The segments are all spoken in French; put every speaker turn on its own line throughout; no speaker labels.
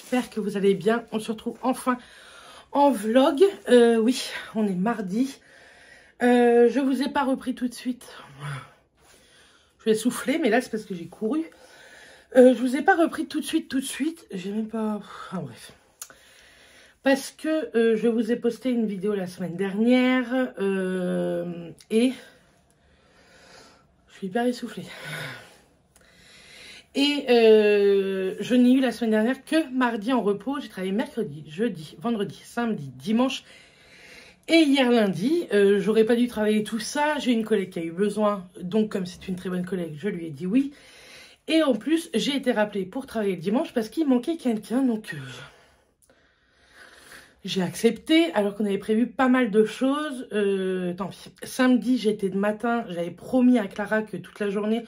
j'espère que vous allez bien. On se retrouve enfin en vlog. Oui, on est mardi. Je vous ai pas repris tout de suite. Je vais souffler, mais là c'est parce que j'ai couru. Je vous ai pas repris tout de suite. J'ai même pas... Enfin bref. Parce que je vous ai posté une vidéo la semaine dernière et je suis hyper essoufflée. Et je n'ai eu la semaine dernière que mardi en repos. J'ai travaillé mercredi, jeudi, vendredi, samedi, dimanche et hier lundi. J'aurais pas dû travailler tout ça. J'ai une collègue qui a eu besoin. Donc comme c'est une très bonne collègue, je lui ai dit oui. Et en plus, j'ai été rappelée pour travailler le dimanche parce qu'il manquait quelqu'un. Donc j'ai accepté alors qu'on avait prévu pas mal de choses. Tant pis. Samedi, j'étais de matin. J'avais promis à Clara que toute la journée...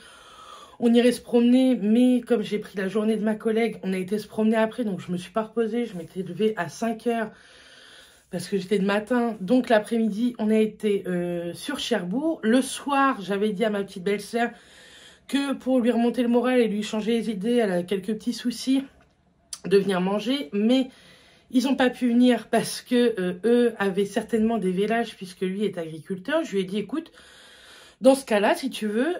on irait se promener, mais comme j'ai pris la journée de ma collègue, on a été se promener après, donc je me suis pas reposée. Je m'étais levée à 5 h parce que j'étais de matin. Donc l'après-midi, on a été sur Cherbourg. Le soir, j'avais dit à ma petite belle-sœur que pour lui remonter le moral et lui changer les idées, elle a quelques petits soucis de venir manger. Mais ils n'ont pas pu venir parce que eux avaient certainement des vélages puisque lui est agriculteur. Je lui ai dit, écoute... dans ce cas-là, si tu veux,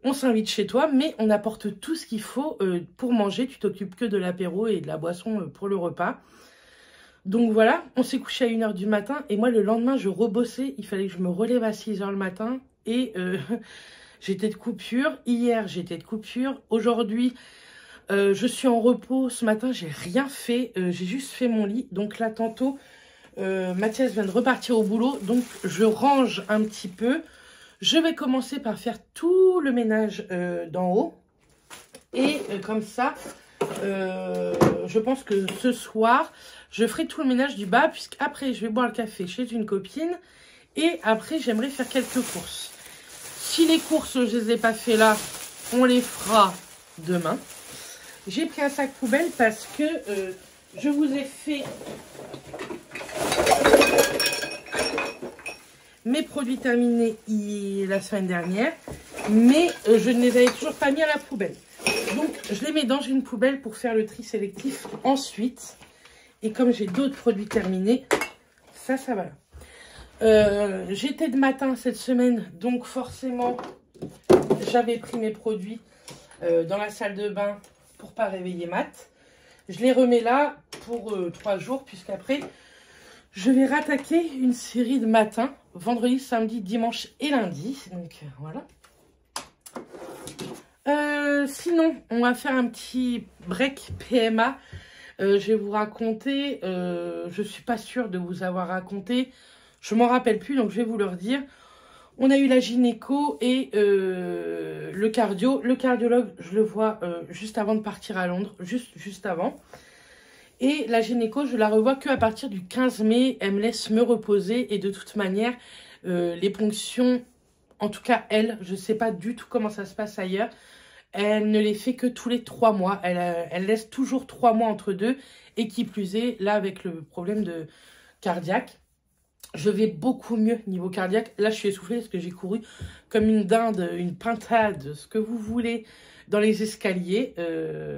on s'invite chez toi, mais on apporte tout ce qu'il faut pour manger. Tu t'occupes que de l'apéro et de la boisson pour le repas. Donc voilà, on s'est couché à 1 h du matin. Et moi, le lendemain, je rebossais. Il fallait que je me relève à 6 h le matin. Et j'étais de coupure. Hier, j'étais de coupure. Aujourd'hui, je suis en repos. Ce matin, j'ai rien fait. J'ai juste fait mon lit. Donc là, tantôt, Mathias vient de repartir au boulot. Donc, je range un petit peu. Je vais commencer par faire tout le ménage d'en haut. Et comme ça, je pense que ce soir, je ferai tout le ménage du bas. Puisqu'après, je vais boire le café chez une copine. Et après, j'aimerais faire quelques courses. Si les courses, je ne les ai pas fait là, on les fera demain. J'ai pris un sac poubelle parce que je vous ai fait... mes produits terminés la semaine dernière, mais je ne les avais toujours pas mis à la poubelle. Donc, je les mets dans une poubelle pour faire le tri sélectif ensuite. Et comme j'ai d'autres produits terminés, ça va là. J'étais de matin cette semaine, donc forcément, j'avais pris mes produits dans la salle de bain pour pas réveiller Matt. Je les remets là pour 3 jours, puisqu'après... je vais rattaquer une série de matins, vendredi, samedi, dimanche et lundi. Donc voilà. Sinon, on va faire un petit break PMA. Je vais vous raconter, je ne suis pas sûre de vous avoir raconté. Je m'en rappelle plus, donc je vais vous le redire. On a eu la gynéco et le cardio. Le cardiologue, je le vois juste avant de partir à Londres, juste avant. Et la gynéco, je la revois qu'à partir du 15 mai. Elle me laisse me reposer. Et de toute manière, les ponctions, en tout cas, elle, je ne sais pas du tout comment ça se passe ailleurs. Elle ne les fait que tous les 3 mois. Elle laisse toujours 3 mois entre deux. Et qui plus est, là, avec le problème de cardiaque, je vais beaucoup mieux niveau cardiaque. Là, je suis essoufflée parce que j'ai couru comme une dinde, une pintade, ce que vous voulez, dans les escaliers.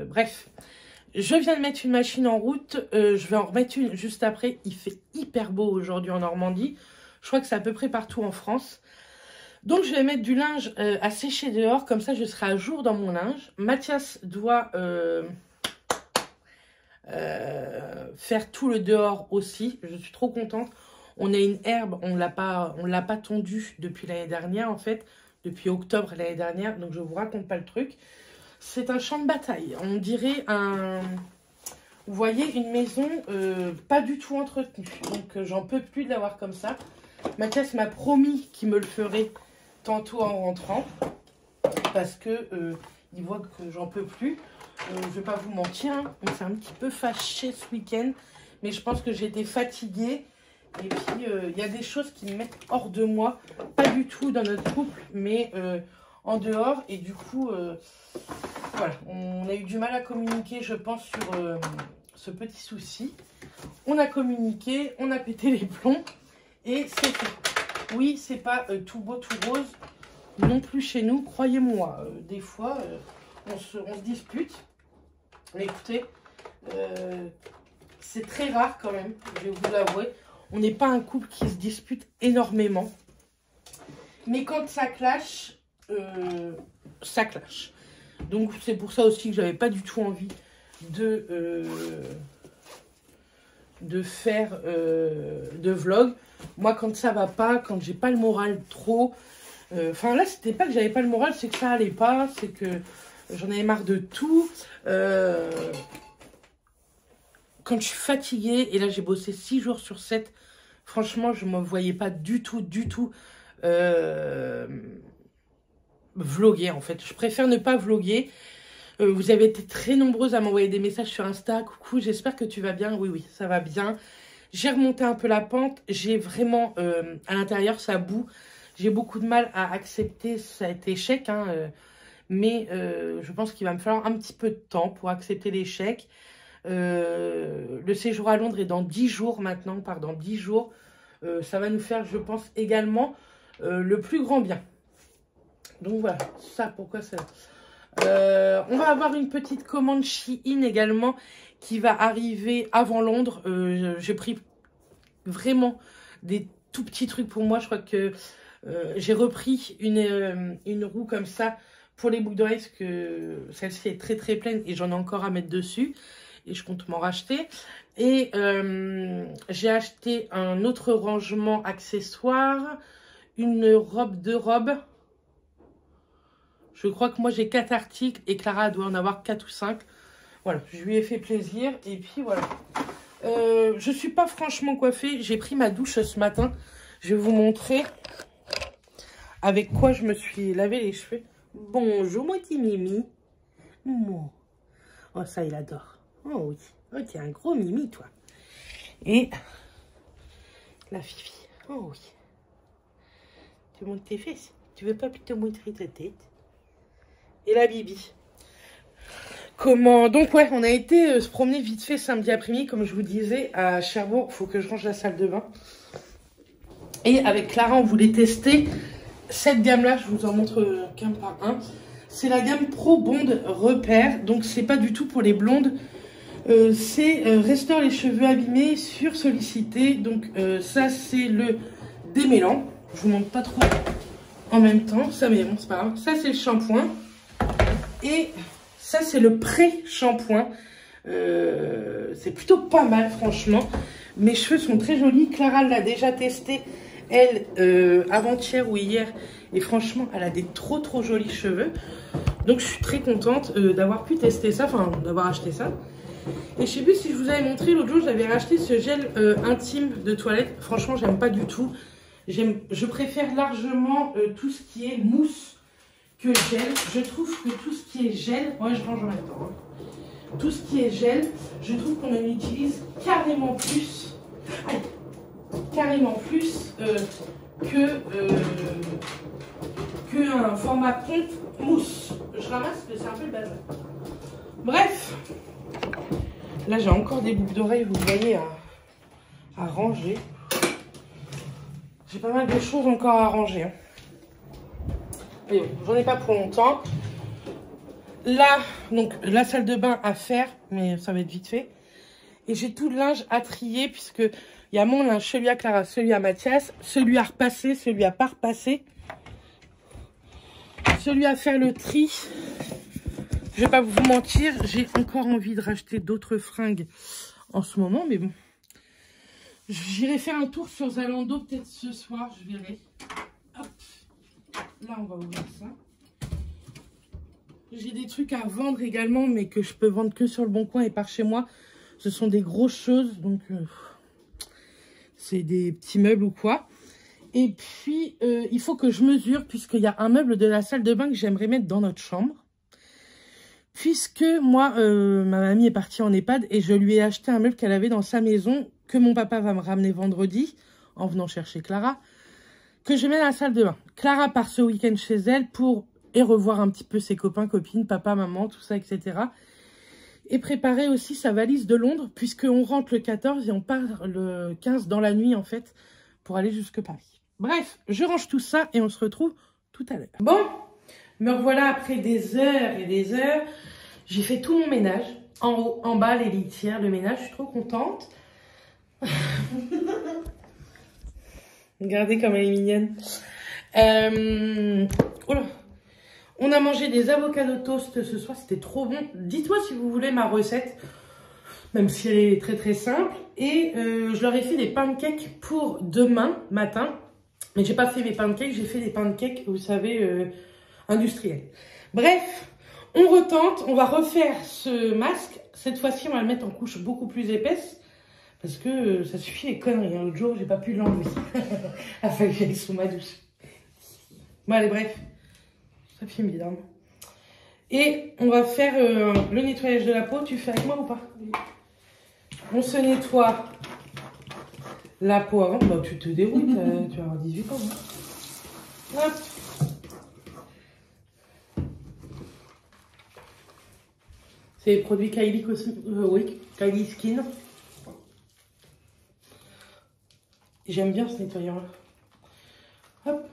Bref. Je viens de mettre une machine en route, je vais en remettre une juste après. Il fait hyper beau aujourd'hui en Normandie. Je crois que c'est à peu près partout en France. Donc je vais mettre du linge à sécher dehors, comme ça je serai à jour dans mon linge. Mathias doit faire tout le dehors aussi. Je suis trop contente. On a une herbe, on l'a pas tondue depuis l'année dernière en fait. Depuis octobre l'année dernière, donc je vous raconte pas le truc. C'est un champ de bataille. On dirait vous voyez, une maison pas du tout entretenue. Donc, j'en peux plus de l'avoir comme ça. Mathias m'a promis qu'il me le ferait tantôt en rentrant. Parce que il voit que j'en peux plus. Je ne vais pas vous mentir. Hein, on s'est un petit peu fâché ce week-end. Mais je pense que j'étais fatiguée. Et puis, il y a des choses qui me mettent hors de moi. Pas du tout dans notre couple, mais... en dehors. Et du coup, voilà, on a eu du mal à communiquer, je pense, sur ce petit souci. On a communiqué, on a pété les plombs et c'est tout. Oui, c'est pas tout beau, tout rose non plus chez nous, croyez-moi. Des fois, on se dispute. Mais écoutez, C'est très rare quand même, je vais vous l'avouer. On n'est pas un couple qui se dispute énormément. Mais quand ça clash, ça clash. Donc c'est pour ça aussi que j'avais pas du tout envie de faire de vlog. Moi quand ça va pas, quand j'ai pas le moral trop... Enfin là c'était pas que j'avais pas le moral, c'est que ça allait pas, c'est que j'en avais marre de tout. Quand je suis fatiguée, et là j'ai bossé 6 jours sur 7, franchement je me voyais pas du tout vloguer en fait. Je préfère ne pas vloguer. Vous avez été très nombreuses à m'envoyer des messages sur Insta. Coucou, j'espère que tu vas bien. Oui, oui, ça va bien. J'ai remonté un peu la pente. J'ai vraiment, à l'intérieur, ça boue. J'ai beaucoup de mal à accepter cet échec. Hein, mais je pense qu'il va me falloir un petit peu de temps pour accepter l'échec. Le séjour à Londres est dans 10 jours maintenant. Pardon, 10 jours. Ça va nous faire, je pense, également le plus grand bien. Donc voilà, ça, pourquoi ça... on va avoir une petite commande Shein également qui va arriver avant Londres. J'ai pris vraiment des tout petits trucs pour moi. Je crois que j'ai repris une roue comme ça pour les boucles d'oreilles parce que celle-ci est très très pleine et j'en ai encore à mettre dessus. Et je compte m'en racheter. Et j'ai acheté un autre rangement accessoire, une robe de robe. Je crois que moi j'ai 4 articles et Clara doit en avoir 4 ou 5. Voilà, je lui ai fait plaisir. Et puis voilà. Je ne suis pas franchement coiffée. J'ai pris ma douche ce matin. Je vais vous montrer avec quoi je me suis lavé les cheveux. Bonjour mon petit Mimi. Oh ça il adore. Oh oui. Oh t'es un gros Mimi toi. Et la Fifi. Oh oui. Tu montes tes fesses. Tu veux pas plutôt montrer ta tête? Et la Bibi. Comment... Donc ouais, on a été se promener vite fait samedi après-midi, comme je vous disais, à Cherbourg. Il faut que je range la salle de bain. Et avec Clara, on voulait tester cette gamme-là. Je vous en montre qu'un par un. C'est la gamme Pro Bond Repère. Donc c'est pas du tout pour les blondes. C'est restaure les cheveux abîmés sur sollicité. Donc ça c'est le démêlant. Je vous montre pas trop en même temps. Ça mais bon, c'est pas grave. Ça c'est le shampoing. Et ça, c'est le pré-shampoing. C'est plutôt pas mal, franchement. Mes cheveux sont très jolis. Clara l'a déjà testé, elle, avant-hier ou hier. Et franchement, elle a des trop jolis cheveux. Donc, je suis très contente d'avoir pu tester ça, enfin, d'avoir acheté ça. Et je sais plus si je vous avais montré, l'autre jour, j'avais racheté ce gel intime de toilette. Franchement, j'aime pas du tout. Je préfère largement tout ce qui est mousse que gel. Je trouve que tout ce qui est gel, ouais je range en même temps, hein. Tout ce qui est gel, je trouve qu'on en utilise carrément plus, que un format pompe mousse. Je ramasse, c'est un peu le bazar. Bref, là j'ai encore des boucles d'oreilles, vous voyez, à ranger. J'ai pas mal de choses encore à ranger, hein. Mais bon, j'en ai pas pour longtemps. Là, donc la salle de bain à faire, mais ça va être vite fait. Et j'ai tout le linge à trier, puisque il y a mon linge, celui à Clara, celui à Mathias, celui à repasser, celui à pas repasser, celui à faire le tri. Je vais pas vous mentir, j'ai encore envie de racheter d'autres fringues en ce moment, mais bon. J'irai faire un tour sur Zalando peut-être ce soir, je verrai. Hop. Là, on va ouvrir ça. J'ai des trucs à vendre également, mais que je peux vendre que sur le Bon Coin et par chez moi. Ce sont des grosses choses, donc c'est des petits meubles ou quoi. Et puis, il faut que je mesure, puisqu'il y a un meuble de la salle de bain que j'aimerais mettre dans notre chambre. Puisque moi, ma mamie est partie en EHPAD et je lui ai acheté un meuble qu'elle avait dans sa maison, que mon papa va me ramener vendredi, en venant chercher Clara, que je mets dans la salle de bain. Clara part ce week-end chez elle pour revoir un petit peu ses copains, copines, papa, maman, tout ça, etc. Et préparer aussi sa valise de Londres, puisqu'on rentre le 14 et on part le 15 dans la nuit, en fait, pour aller jusque Paris. Bref, je range tout ça et on se retrouve tout à l'heure. Bon, me revoilà après des heures et des heures. J'ai fait tout mon ménage. en haut, en bas, les litières, le ménage. Je suis trop contente. Regardez comme elle est mignonne. Oh là. On a mangé des avocados toast ce soir, c'était trop bon. Dites-moi si vous voulez ma recette, même si elle est très très simple. Et je leur ai fait des pancakes pour demain matin. Mais j'ai pas fait mes pancakes, j'ai fait des pancakes, vous savez, industriels. Bref, on retente, on va refaire ce masque. Cette fois-ci, on va le mettre en couche beaucoup plus épaisse. Parce que ça suffit les conneries. L'autre jour, j'ai pas pu l'enlever. Il a fallu que j'aille sous ma douche. Bon, allez, bref. Ça filme évidemment. Et on va faire le nettoyage de la peau. Tu fais avec moi ou pas? Oui. On se nettoie la peau avant. Bah, tu te déroules, tu vas avoir 18 ans. Hein. Hop. C'est les produits Kylie oui, Kylie Skin. J'aime bien ce nettoyant-là. Hop.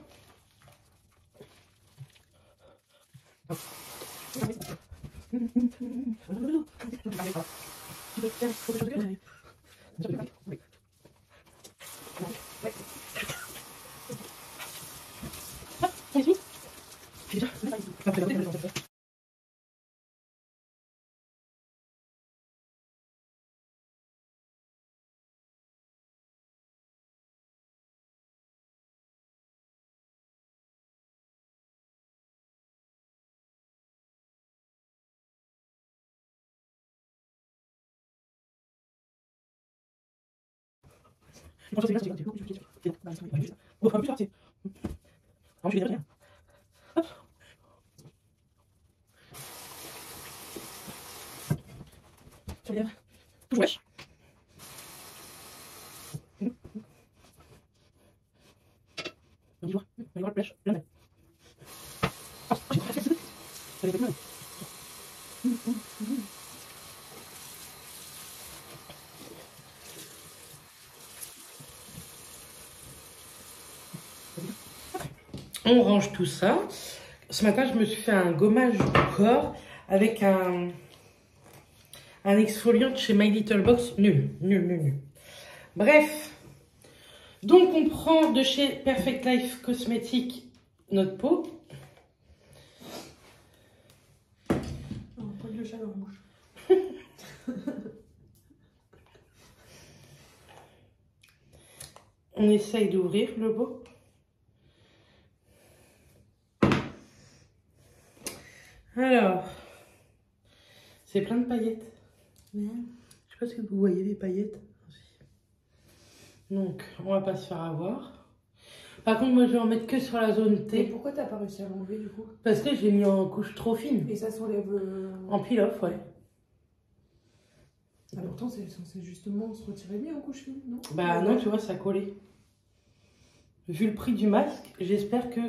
Wesh. On range tout ça. Ce matin, je me suis fait un gommage du corps avec un exfoliant de chez My Little Box. Nul, nul, nul, nul. Bref. Donc, on prend de chez Perfect Life Cosmetics notre peau.
On n'a pas de le chat dans la bouche.
On essaye d'ouvrir le pot. Alors, c'est plein de paillettes.
Ouais.
Je sais pas si vous voyez les paillettes. Donc, on va pas se faire avoir. Par contre, moi, je vais en mettre que sur la zone T.
Mais pourquoi t'as pas réussi à l'enlever du coup?
Parce que j'ai mis en couche trop fine.
Et ça s'enlève
En peel-off, ouais.
Ah, pourtant, c'est censé justement se retirer bien en couche fine, non?
Bah non, tu vois, ça collait. Vu le prix du masque, j'espère que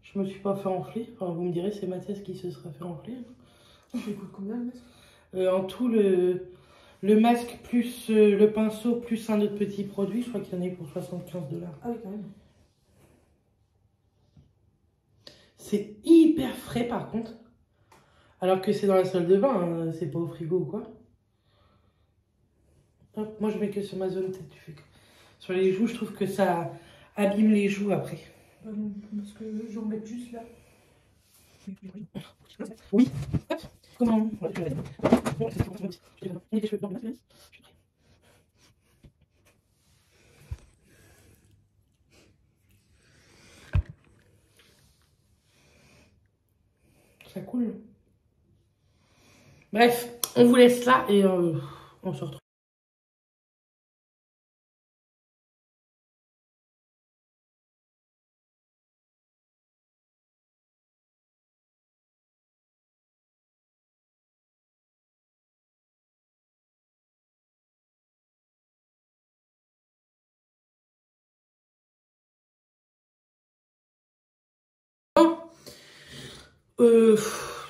je me suis pas fait enfler. Enfin, vous me direz, c'est Mathias qui se sera fait enfler.
Ça coûte combien le masque?
En tout, le masque plus le pinceau plus un autre petit produit, je crois qu'il y en a pour 75 $.
Ah oui, quand même.
C'est hyper frais par contre. Alors que c'est dans la salle de bain, hein, c'est pas au frigo ou quoi. Hop, moi je mets que sur ma zone tête. Sur les joues, je trouve que ça abîme les joues après.
Parce que j'en mets juste là.
Oui. Hop. Comment? Ça coule. Bref, on vous laisse là et on se retrouve.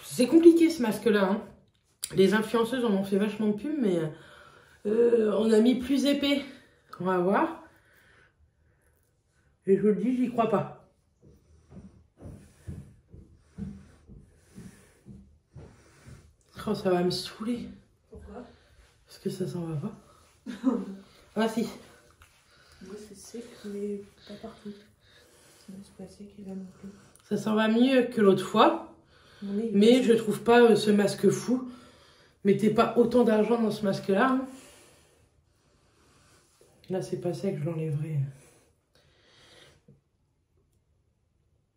C'est compliqué ce masque-là. Hein. Les influenceuses en ont fait vachement de pub, mais on a mis plus épais. On va voir. Et je vous le dis, j'y crois pas. Oh, ça va me saouler.
Pourquoi?
Parce que ça s'en va pas. Ah si.
Moi c'est sec, mais pas partout. Non, c'est pas sec et là non plus.
Ça s'en va mieux que l'autre fois. Mais je trouve pas ce masque fou. Mettez pas autant d'argent dans ce masque-là. Hein. Là, c'est pas sec, je l'enlèverai.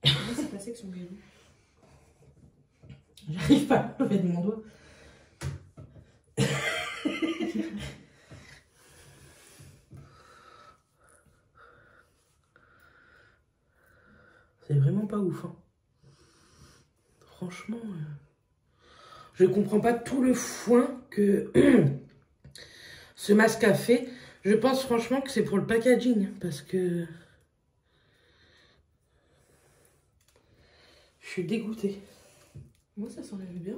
C'est pas sec son bébé.
J'arrive pas à lever de mon doigt. C'est vraiment pas ouf. Hein. Franchement, je comprends pas tout le foin que ce masque a fait. Je pense franchement que c'est pour le packaging. Parce que je suis dégoûtée.
Moi ça s'enlève bien.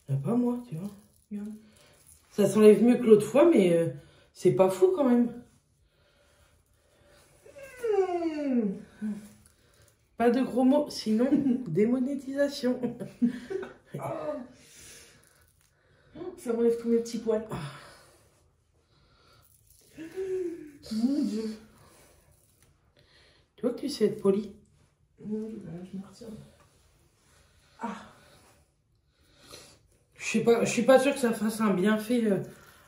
Hein. Pas moi, tu vois.
Regarde.
Ça s'enlève mieux que l'autre fois, mais c'est pas fou quand même. Pas de gros mots, sinon démonétisation.
Ça m'enlève tous mes petits poils. Mon Dieu.
Tu vois que tu sais être poli.
Je me retire. Ah.
Je suis pas sûre que ça fasse un bienfait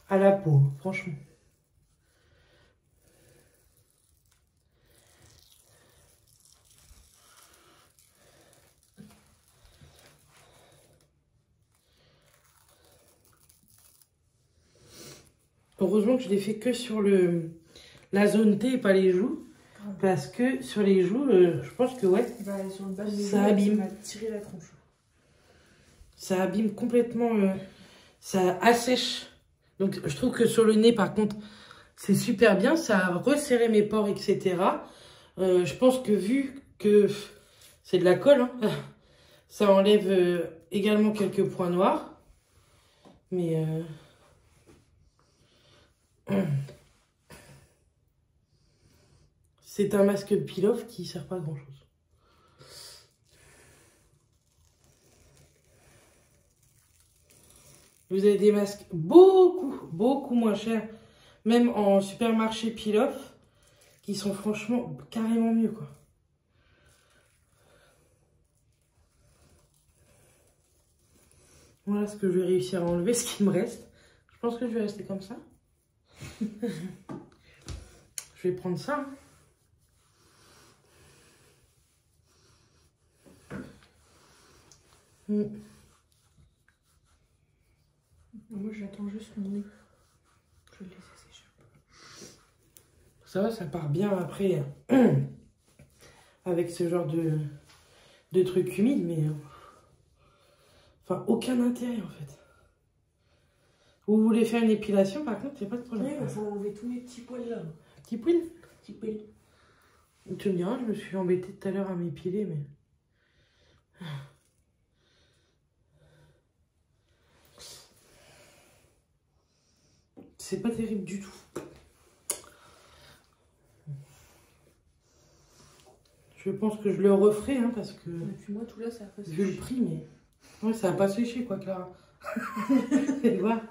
à la peau, franchement. Heureusement que je l'ai fait que sur la zone T et pas les joues. Parce que sur les joues, je pense que ouais,
Bah, sur le bas de mes
ça
joues,
abîme.
ça m'a tiré la tronche.
Ça abîme complètement, ça assèche. Donc je trouve que sur le nez, par contre, c'est super bien. Ça a resserré mes pores, etc. Je pense que vu que c'est de la colle, hein, ça enlève également quelques points noirs. Mais... c'est un masque peel-off qui sert pas à grand chose. Vous avez des masques beaucoup moins chers, même en supermarché peel-off, qui sont franchement carrément mieux, quoi. Voilà ce que je vais réussir à enlever, ce qui me reste. Je pense que je vais rester comme ça. Je vais prendre ça.
Moi j'attends juste mon nez. Je vais le laisser sécher.
Ça va, ça part bien après avec ce genre de trucs humides, mais enfin aucun intérêt en fait. Vous voulez faire une épilation, par contre, il n'y a pas de problème.
Oui, il faut enlever tous mes petits poils là.
Petit poil.
Petits poils.
Tu me diras, je me suis embêtée tout à l'heure à m'épiler, mais... c'est pas terrible du tout. Je pense que je le referai, hein, parce que...
Et puis moi, tout là, ça a pas séché.
vu le prix, mais... ouais, ça a pas séché, quoi, Clara. Tu vois.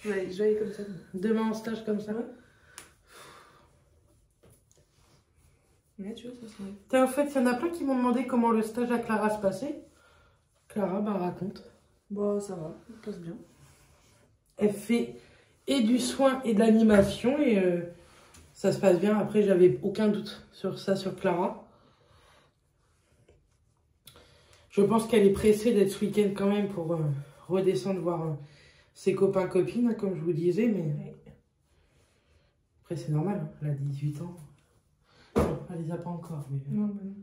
Je vais aller comme ça.
Demain en stage comme ça.
Ouais. Là, tu vois, ça se met.
En fait, il y en a plein qui m'ont demandé comment le stage à Clara se passait. Clara, bah, raconte.
Bah, ça va, ça passe bien.
Elle fait et du soin et de l'animation et ça se passe bien. Après, j'avais aucun doute sur ça, sur Clara. Je pense qu'elle est pressée d'être ce week-end quand même pour redescendre voir ses copains-copines, hein, comme je vous disais. Mais
Ouais.
après, c'est normal, hein, elle a 18 ans. Non, elle les a pas encore. Mais...
Non, bah non.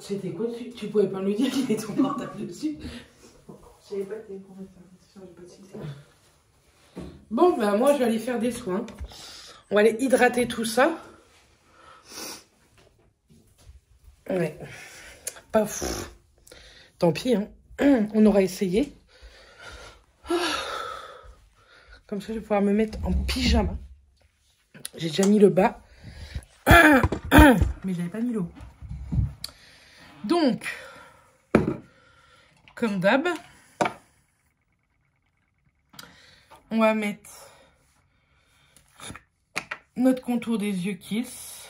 c'était quoi dessus? Tu pouvais pas lui dire qu'il est ton portable dessus?
Je savais pas que t'allais prendre ça. J'ai pas de cité.
Bon, bah moi, je vais aller faire des soins. On va aller hydrater tout ça. Ouais. Pas fou. Tant pis, hein. On aura essayé. Comme ça, je vais pouvoir me mettre en pyjama. J'ai déjà mis le bas. Mais j'avais pas mis le haut. Donc, comme d'hab, on va mettre notre contour des yeux Kiehl's.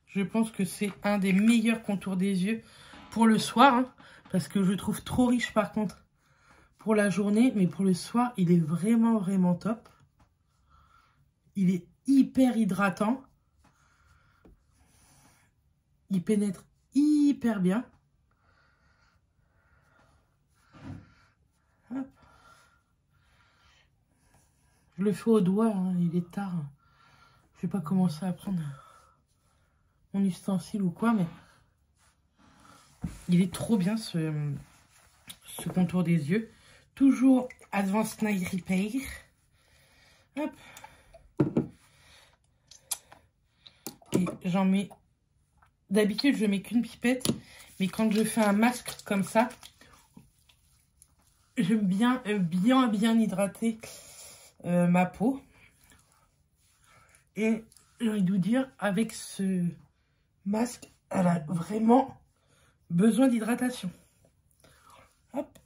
Je pense que c'est un des meilleurs contours des yeux pour le soir, hein, parce que je trouve trop riche par contre pour la journée, mais pour le soir, il est vraiment, vraiment top. Il est hyper hydratant. Il pénètre hyper bien. Hop. Je le fais au doigt, hein, il est tard. Je vais pas commencer à prendre mon ustensile ou quoi, mais il est trop bien ce contour des yeux. Toujours Advanced Night Repair. Hop. Et j'en mets... D'habitude, je mets qu'une pipette. Mais quand je fais un masque comme ça, j'aime bien hydrater ma peau. Et j'ai envie de vous dire, avec ce masque, elle a vraiment besoin d'hydratation. Hop.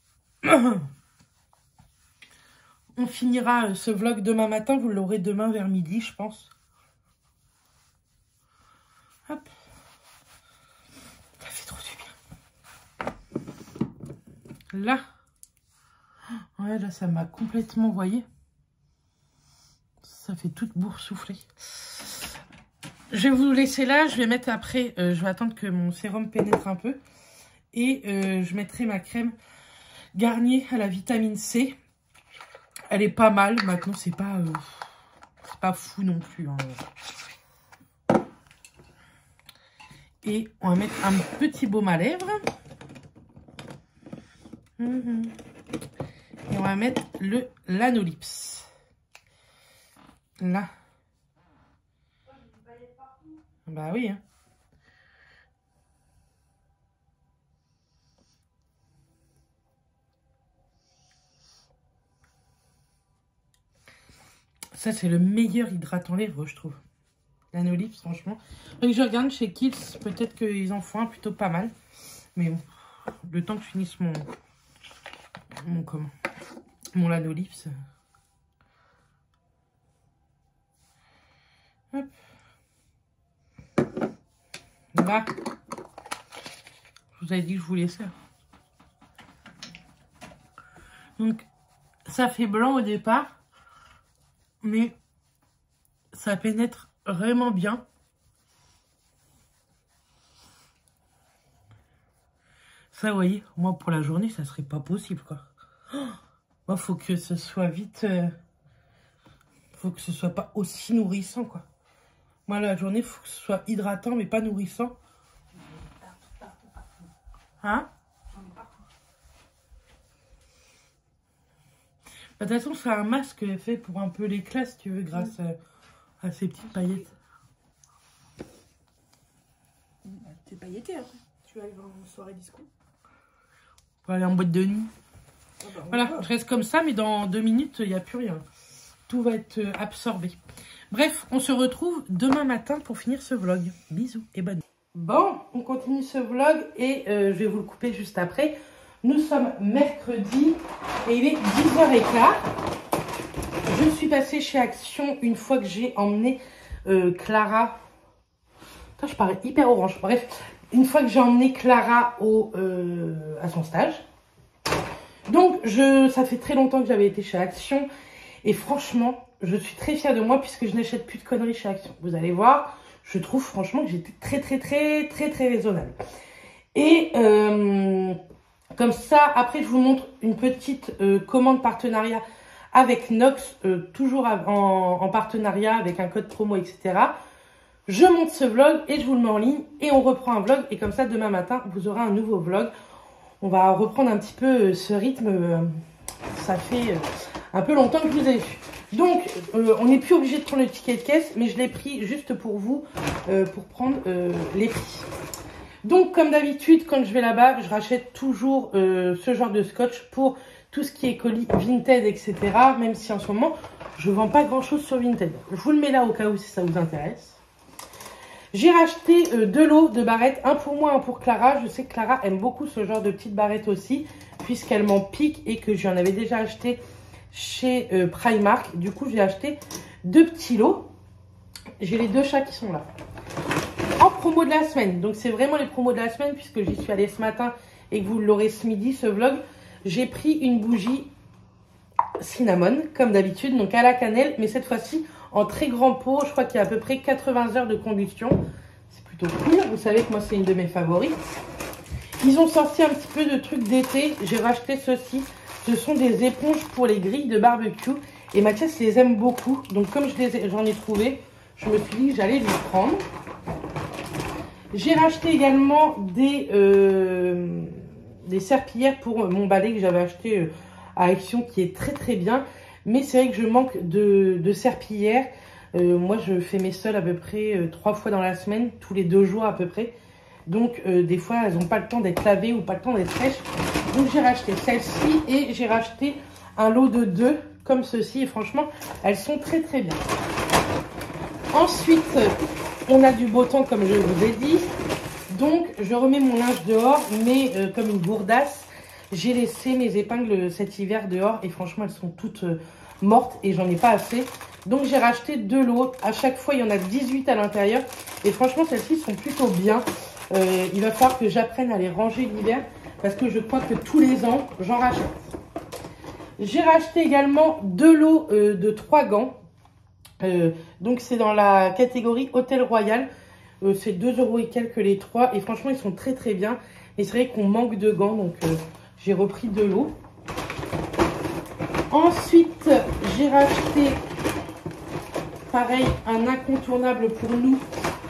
On finira ce vlog demain matin. Vous l'aurez demain vers midi, je pense. Hop. Ça fait trop du bien. Là. Ouais, là, ça m'a complètement, voyé. Ça fait toute boursouflée. Je vais vous laisser là. Je vais mettre après, je vais attendre que mon sérum pénètre un peu. Et je mettrai ma crème Garnier à la vitamine C. Elle est pas mal. Maintenant, c'est pas fou non plus. Hein. Et on va mettre un petit baume à lèvres. Et on va mettre le Lanolips. Là. Bah oui. Hein. Ça, c'est le meilleur hydratant lèvres, je trouve. Lanolips, franchement. Donc, je regarde chez Kiehl's. Peut-être qu'ils en font un plutôt pas mal. Mais bon, le temps que je finisse mon Lanolips. Hop. Là. Je vous avais dit que je voulais ça. Donc, ça fait blanc au départ. Mais ça pénètre vraiment bien. Ça, vous voyez, moi, pour la journée, ça serait pas possible, quoi. Moi, faut que ce soit vite... faut que ce soit pas aussi nourrissant, quoi. Moi, la journée, faut que ce soit hydratant, mais pas nourrissant. Hein? De toute façon, c'est un masque fait pour un peu l'éclat, si tu veux, grâce à ces petites paillettes.
T'es pailleté après. Tu vas aller voir une soirée disco.
On va aller en boîte de nuit.
Ah bah,
Voilà, je reste comme ça, mais dans 2 minutes, il n'y a plus rien. Tout va être absorbé. Bref, on se retrouve demain matin pour finir ce vlog. Bisous et bonne nuit. Bon, on continue ce vlog et je vais vous le couper juste après. Nous sommes mercredi et il est 10h15. Je suis passée chez Action une fois que j'ai emmené Clara. Putain, je parais hyper orange. Bref, une fois que j'ai emmené Clara à son stage. Donc, ça fait très longtemps que j'avais été chez Action. Et franchement, je suis très fière de moi puisque je n'achète plus de conneries chez Action. Vous allez voir, je trouve franchement que j'étais très raisonnable. Et comme ça, après, je vous montre une petite commande partenariat avec Nox, toujours en partenariat avec un code promo, etc. Je monte ce vlog et je vous le mets en ligne et on reprend un vlog. Et comme ça, demain matin, vous aurez un nouveau vlog. On va reprendre un petit peu ce rythme. Ça fait un peu longtemps que je vous ai vu. Donc, on n'est plus obligé de prendre le ticket de caisse, mais je l'ai pris juste pour vous, pour prendre les prix. Donc, comme d'habitude, quand je vais là-bas, je rachète toujours ce genre de scotch pour tout ce qui est colis Vinted, etc. Même si en ce moment, je ne vends pas grand-chose sur Vinted. Je vous le mets là au cas où si ça vous intéresse. J'ai racheté 2 lots de barrettes, un pour moi, un pour Clara. Je sais que Clara aime beaucoup ce genre de petites barrettes aussi, puisqu'elle m'en pique et que j'en avais déjà acheté chez Primark. Du coup, j'ai acheté 2 petits lots. J'ai les 2 chats qui sont là. En promo de la semaine, donc c'est vraiment les promos de la semaine, puisque j'y suis allée ce matin et que vous l'aurez ce midi, ce vlog. J'ai pris une bougie cinnamon, comme d'habitude, donc à la cannelle, mais cette fois-ci en très grand pot. Je crois qu'il y a à peu près 80 heures de combustion. C'est plutôt cool. Vous savez que moi, c'est une de mes favorites. Ils ont sorti un petit peu de trucs d'été. J'ai racheté ceci. Ce sont des éponges pour les grilles de barbecue. Et Mathias les aime beaucoup. Donc, comme j'en ai trouvé, je me suis dit que j'allais les prendre. J'ai racheté également des serpillères pour mon balai que j'avais acheté à Action, qui est très très bien. Mais c'est vrai que je manque de serpillères. Moi, je fais mes sols à peu près 3 fois dans la semaine, tous les 2 jours à peu près. Donc, des fois, elles n'ont pas le temps d'être lavées ou pas le temps d'être fraîches. Donc, j'ai racheté celle-ci et j'ai racheté un lot de 2 comme ceci. Et franchement, elles sont très très bien. Ensuite, on a du beau temps comme je vous ai dit. Donc, je remets mon linge dehors, mais comme une gourdasse. J'ai laissé mes épingles cet hiver dehors et franchement, elles sont toutes mortes et j'en ai pas assez. Donc, j'ai racheté 2 lots. À chaque fois, il y en a 18 à l'intérieur. Et franchement, celles-ci sont plutôt bien. Il va falloir que j'apprenne à les ranger l'hiver parce que je crois que tous les ans, j'en rachète. J'ai racheté également 2 lots de 3 gants. Donc, c'est dans la catégorie Hôtel Royal. C'est 2 € et quelques les 3. Et franchement, ils sont très très bien. Et c'est vrai qu'on manque de gants. Donc, j'ai repris 2 lots. Ensuite, j'ai racheté, pareil, un incontournable pour nous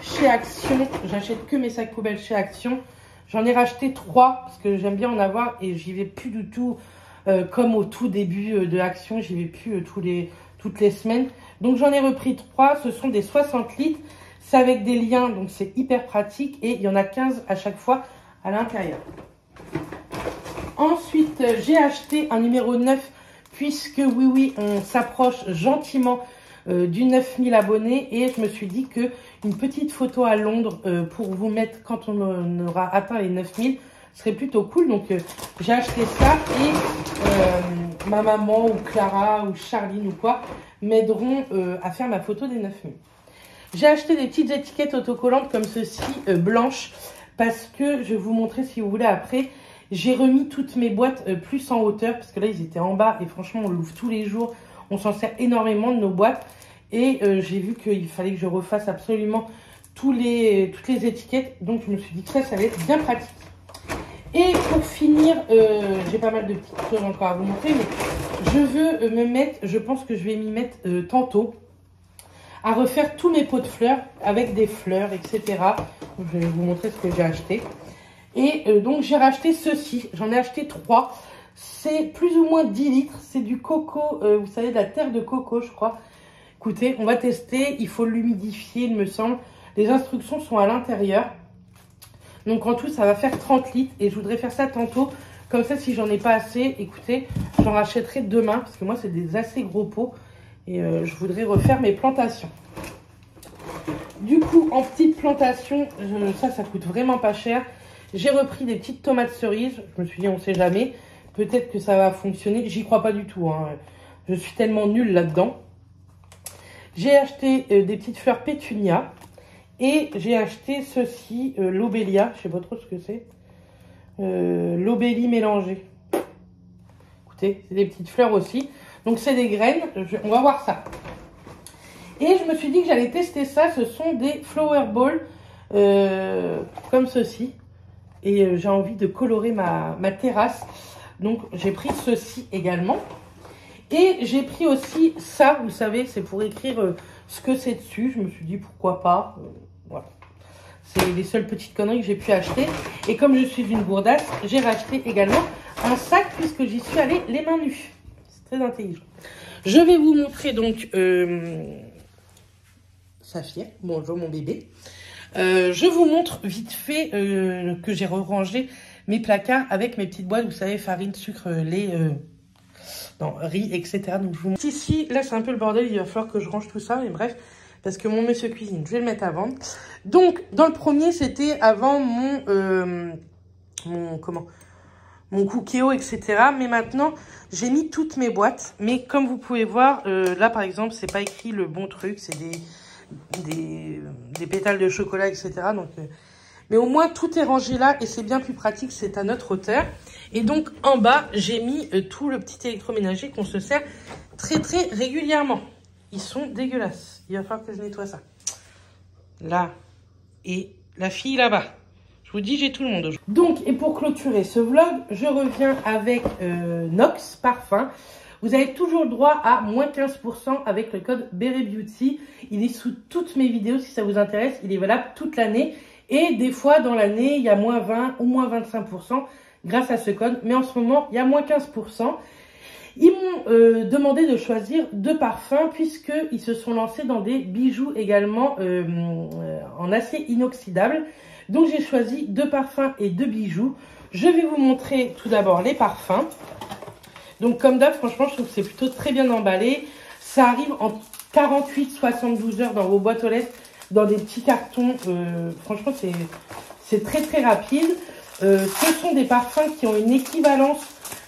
chez Action. J'achète que mes sacs poubelles chez Action. J'en ai racheté 3 parce que j'aime bien en avoir et j'y vais plus du tout comme au tout début de Action. J'y vais plus toutes les semaines. Donc, j'en ai repris 3. Ce sont des 60 litres. C'est avec des liens, donc c'est hyper pratique. Et il y en a 15 à chaque fois à l'intérieur. Ensuite, j'ai acheté un numéro 9 puisque oui, on s'approche gentiment du 9000 abonnés. Et je me suis dit que une petite photo à Londres pour vous mettre quand on aura atteint les 9000 serait plutôt cool. Donc, j'ai acheté ça et ma maman ou Clara ou Charline ou quoi m'aideront à faire ma photo des 9000. J'ai acheté des petites étiquettes autocollantes comme ceci, blanches, parce que je vais vous montrer si vous voulez après. J'ai remis toutes mes boîtes plus en hauteur, parce que là, ils étaient en bas et franchement, on l'ouvre tous les jours. On s'en sert énormément de nos boîtes. Et j'ai vu qu'il fallait que je refasse absolument toutes les étiquettes. Donc, je me suis dit que ça allait être bien pratique. Et pour finir, j'ai pas mal de petites choses encore à vous montrer, mais je veux me mettre, je pense que je vais m'y mettre tantôt, à refaire tous mes pots de fleurs avec des fleurs, etc. Je vais vous montrer ce que j'ai acheté. Et donc, j'ai racheté ceci. J'en ai acheté 3. C'est plus ou moins 10 litres. C'est du coco, vous savez, de la terre de coco, je crois. Écoutez, on va tester. Il faut l'humidifier, il me semble. Les instructions sont à l'intérieur. Donc, en tout, ça va faire 30 litres. Et je voudrais faire ça tantôt. Comme ça, si j'en ai pas assez, écoutez, j'en rachèterai demain. Parce que moi, c'est des assez gros pots. Et je voudrais refaire mes plantations. Du coup, en petite plantation, ça coûte vraiment pas cher. J'ai repris des petites tomates cerises. Je me suis dit, on sait jamais. Peut-être que ça va fonctionner. J'y crois pas du tout, hein. Je suis tellement nulle là-dedans. J'ai acheté des petites fleurs pétunia. Et j'ai acheté ceci, l'obélia. Je sais pas trop ce que c'est. L'obélie mélangée. Écoutez, c'est des petites fleurs aussi. Donc, c'est des graines. On va voir ça. Et je me suis dit que j'allais tester ça. Ce sont des flower balls comme ceci. Et j'ai envie de colorer ma terrasse. Donc, j'ai pris ceci également. Et j'ai pris aussi ça, vous savez, c'est pour écrire ce que c'est dessus. Je me suis dit, pourquoi pas. Voilà. C'est les seules petites conneries que j'ai pu acheter. Et comme je suis une gourdasse, j'ai racheté également un sac puisque j'y suis allée les mains nues. C'est très intelligent. Je vais vous montrer donc Saphir. Bonjour mon bébé. Je vous montre vite fait que j'ai rangé mes placards avec mes petites boîtes, vous savez, farine, sucre, lait, riz, etc. Donc je vous montre. Ici, là c'est un peu le bordel, il va falloir que je range tout ça, mais bref, parce que mon monsieur cuisine, je vais le mettre avant. Donc, dans le premier, c'était avant mon Cookéo, etc. Mais maintenant, j'ai mis toutes mes boîtes. Mais comme vous pouvez voir, là, par exemple, c'est pas écrit le bon truc. C'est des pétales de chocolat, etc. Donc, mais au moins, tout est rangé là et c'est bien plus pratique. C'est à notre hauteur. Et donc, en bas, j'ai mis tout le petit électroménager qu'on se sert très, très régulièrement. Ils sont dégueulasses. Il va falloir que je nettoie ça. Là. Et la fille là-bas. Je vous dis, j'ai tout le monde aujourd'hui. Donc, et pour clôturer ce vlog, je reviens avec Nox Parfum. Vous avez toujours le droit à moins 15% avec le code BereBeauty. Il est sous toutes mes vidéos si ça vous intéresse. Il est valable toute l'année. Et des fois, dans l'année, il y a moins 20 ou moins 25% grâce à ce code. Mais en ce moment, il y a moins 15%. Ils m'ont demandé de choisir 2 parfums puisqu'ils se sont lancés dans des bijoux également en acier inoxydable. Donc j'ai choisi 2 parfums et 2 bijoux. Je vais vous montrer tout d'abord les parfums. Donc comme d'hab, franchement, je trouve que c'est plutôt très bien emballé. Ça arrive en 48-72 heures dans vos boîtes aux lettres, dans des petits cartons. Franchement, c'est très très rapide. Ce sont des parfums qui ont une équivalence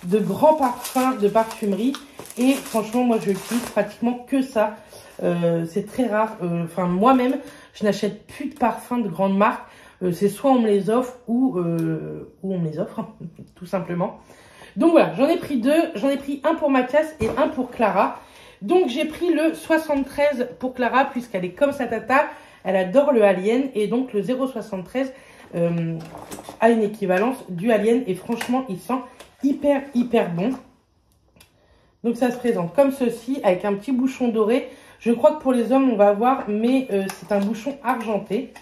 de grands parfums de parfumerie. Et franchement, moi, je n'utilise pratiquement que ça. C'est très rare. Enfin, moi-même, je n'achète plus de parfums de grandes marques. C'est soit on me les offre ou on me les offre, tout simplement. Donc voilà, j'en ai pris 2. J'en ai pris un pour Mathias et un pour Clara. Donc j'ai pris le 73 pour Clara puisqu'elle est comme sa tata. Elle adore le Alien et donc le 0,73 a une équivalence du Alien. Et franchement, il sent hyper bon. Donc ça se présente comme ceci avec un petit bouchon doré. Je crois que pour les hommes, on va avoir, mais c'est un bouchon argenté.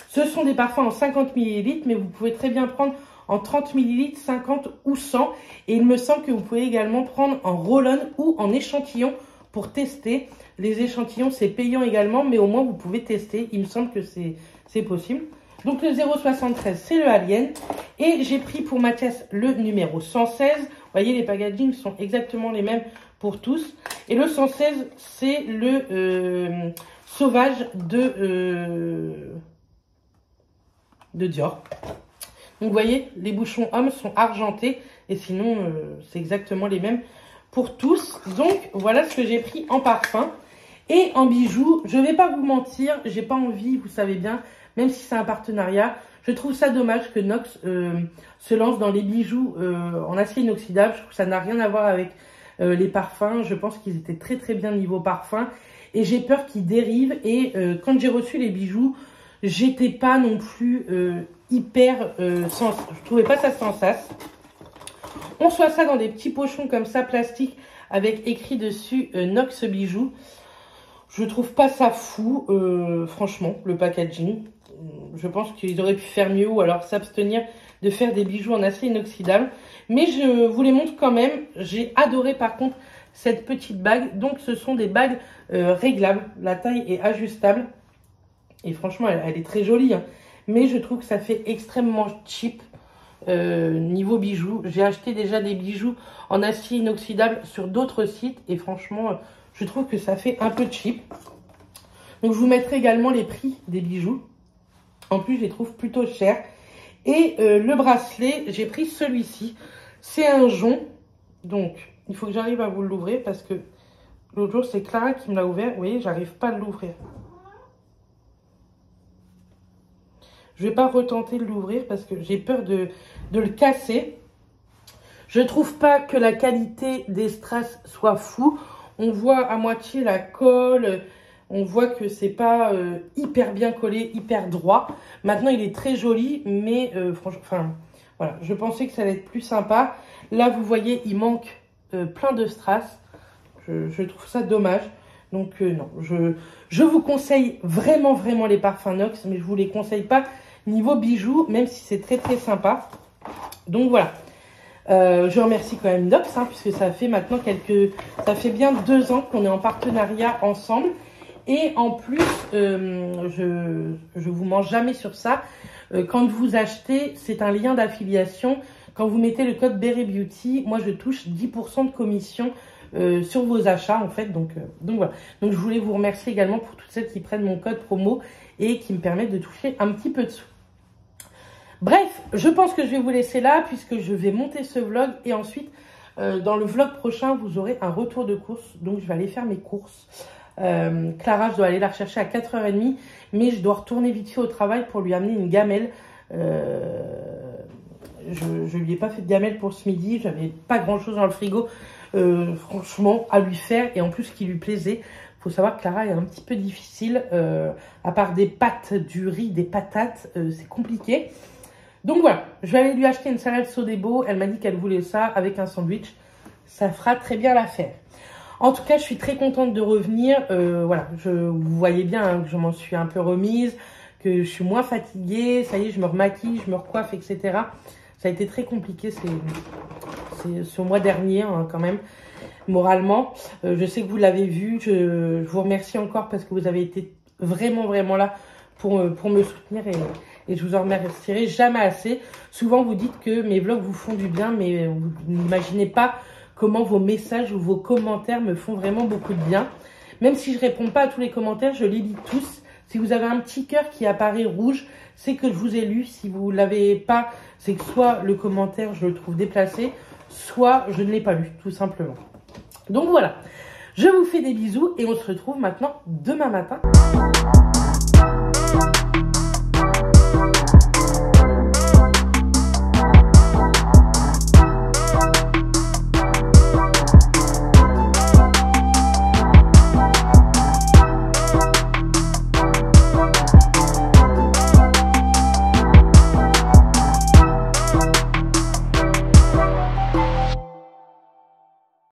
Ce sont des parfums en 50 ml, mais vous pouvez très bien prendre en 30 ml, 50 ou 100. Et il me semble que vous pouvez également prendre en roll-on ou en échantillon pour tester. Les échantillons, c'est payant également, mais au moins vous pouvez tester. Il me semble que c'est possible. Donc le 0,73, c'est le Alien. Et j'ai pris pour Mathias le numéro 116. Vous voyez, les packagings sont exactement les mêmes pour tous. Et le 116, c'est le Sauvage de Dior. Donc vous voyez, les bouchons hommes sont argentés. Et sinon, c'est exactement les mêmes pour tous. Donc voilà ce que j'ai pris en parfum. Et en bijoux, je ne vais pas vous mentir, j'ai pas envie, vous savez bien, même si c'est un partenariat, je trouve ça dommage que Nox se lance dans les bijoux en acier inoxydable. Je trouve que ça n'a rien à voir avec les parfums. Je pense qu'ils étaient très bien niveau parfum. Et j'ai peur qu'ils dérivent. Et quand j'ai reçu les bijoux, j'étais pas non plus hyper je trouvais pas ça sans sas. On soit ça dans des petits pochons comme ça, plastique, avec écrit dessus Nox bijoux. Je trouve pas ça fou, franchement, le packaging. Je pense qu'ils auraient pu faire mieux ou alors s'abstenir de faire des bijoux en acier inoxydable. Mais je vous les montre quand même. J'ai adoré par contre cette petite bague. Donc ce sont des bagues réglables. La taille est ajustable. Et franchement, elle est très jolie. Hein. Mais je trouve que ça fait extrêmement cheap niveau bijoux. J'ai acheté déjà des bijoux en acier inoxydable sur d'autres sites. Et franchement, je trouve que ça fait un peu cheap. Donc je vous mettrai également les prix des bijoux. En plus, je les trouve plutôt chers. Et le bracelet, j'ai pris celui-ci. C'est un jonc. Donc, il faut que j'arrive à vous l'ouvrir parce que l'autre jour, c'est Clara qui me l'a ouvert. Vous voyez, j'arrive pas à l'ouvrir. Je vais pas retenter de l'ouvrir parce que j'ai peur de le casser. Je trouve pas que la qualité des strass soit fou. On voit à moitié la colle. On voit que c'est pas hyper bien collé, hyper droit. Maintenant, il est très joli, mais franchement, enfin, voilà, je pensais que ça allait être plus sympa. Là, vous voyez, il manque plein de strass. Je trouve ça dommage. Donc, non, je vous conseille vraiment les parfums Nox, mais je vous les conseille pas niveau bijoux, même si c'est très sympa. Donc, voilà. Je remercie quand même Nox, hein, puisque ça fait maintenant ça fait bien 2 ans qu'on est en partenariat ensemble. Et en plus, je vous mange jamais sur ça. Quand vous achetez, c'est un lien d'affiliation. Quand vous mettez le code BereBeauty, moi je touche 10% de commission sur vos achats en fait. Donc voilà. Donc je voulais vous remercier également pour toutes celles qui prennent mon code promo et qui me permettent de toucher un petit peu de sous. Bref, je pense que je vais vous laisser là puisque je vais monter ce vlog et ensuite dans le vlog prochain vous aurez un retour de course. Donc je vais aller faire mes courses. Clara, je dois aller la rechercher à 4h30, mais je dois retourner vite fait au travail pour lui amener une gamelle. Je lui ai pas fait de gamelle pour ce midi, j'avais pas grand chose dans le frigo franchement à lui faire et en plus qui lui plaisait. Faut savoir que Clara est un petit peu difficile, à part des pâtes, du riz, des patates, c'est compliqué. Donc voilà, je vais aller lui acheter une salade Sodebo, elle m'a dit qu'elle voulait ça avec un sandwich, ça fera très bien l'affaire. En tout cas, je suis très contente de revenir, voilà, vous voyez bien hein, que je m'en suis un peu remise, que je suis moins fatiguée, ça y est, je me remaquille, je me recoiffe, etc. Ça a été très compliqué ce mois dernier hein, quand même, moralement. Je sais que vous l'avez vu, je vous remercie encore parce que vous avez été vraiment là pour me soutenir et je vous en remercierai jamais assez. Souvent, vous dites que mes vlogs vous font du bien, mais vous n'imaginez pas comment vos messages ou vos commentaires me font vraiment beaucoup de bien. Même si je réponds pas à tous les commentaires, je les lis tous. Si vous avez un petit cœur qui apparaît rouge, c'est que je vous ai lu. Si vous ne l'avez pas, c'est que soit le commentaire, je le trouve déplacé, soit je ne l'ai pas lu, tout simplement. Donc voilà, je vous fais des bisous et on se retrouve maintenant demain matin.